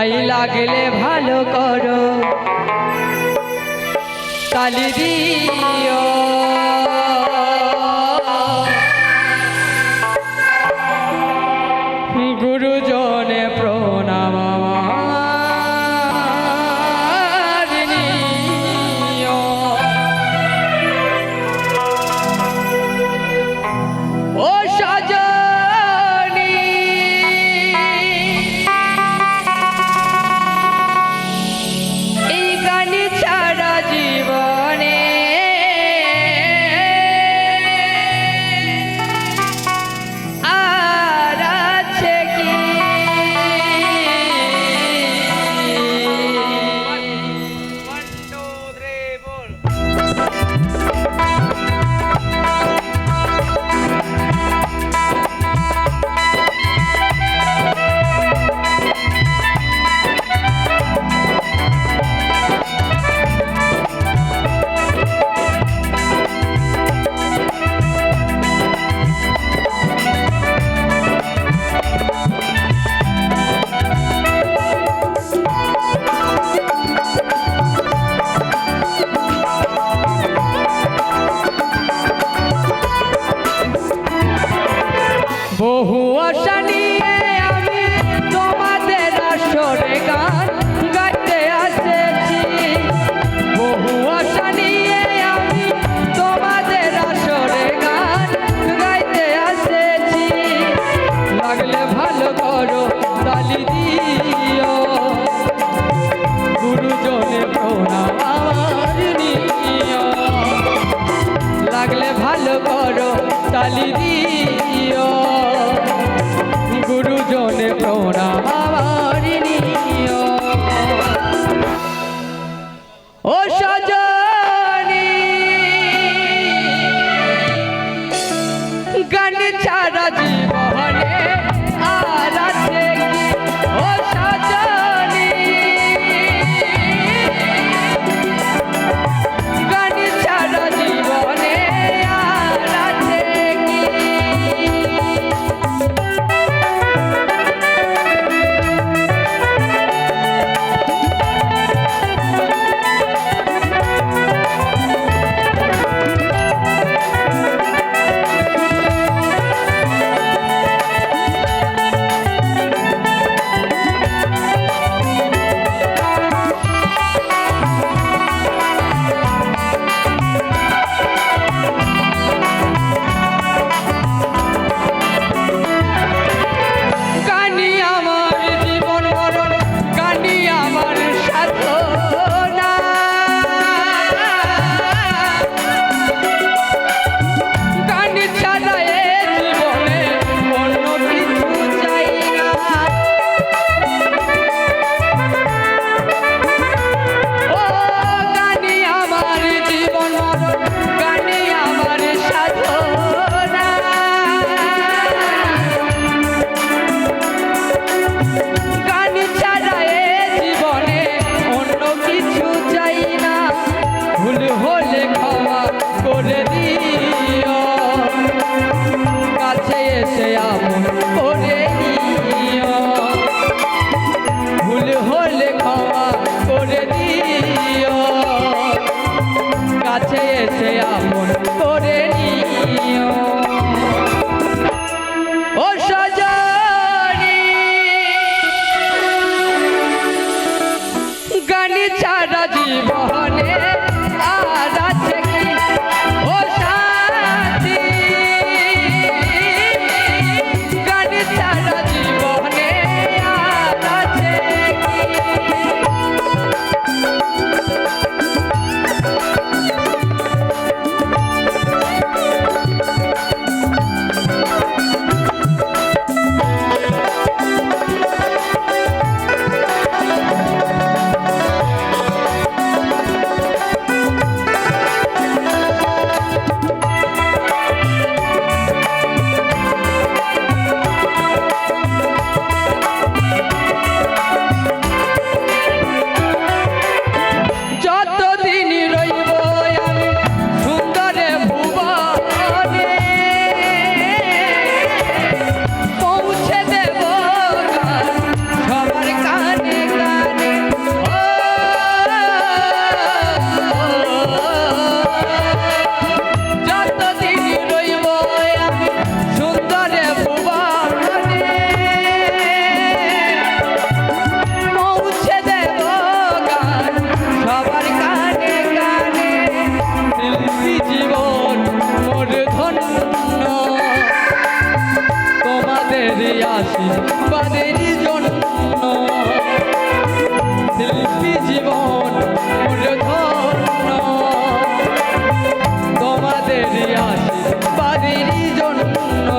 তাই লাগলে ভালো করো তালি দিও। গুরুজনে প্রণাম ও সজনী এই গান ছাড়া জীবনে আর আছে কি? বহু আশা নিয়ে আমি তোমাদের আসরে গান গাইতে আসেছি। বহু আশা নিয়ে আমি তোমাদের আসরে গান গাইতে আসেছি। লাগলে ভালো করো তালি দিও। গুরুজনে প্রণাম নিও। লাগলে ভালো করো তালি দিও। গুরুজনে প্রণাম নিও। ও সজনী গান ছাড়া জীবনে আর আছে কি? ও সজনী গান ছাড়া জীবনে আর আছে কি? কাছে এসে আপন করে নিও। ও সজনী গান ছাড়া জীবনে আর আছে কি? ও সাথী গান ছাড়া জীবনে আর আছে কি? আশীর্বাদের জন্য শিল্পী জীবন মূল্যধন্য তোমাদের আশীর্বাদের জন্য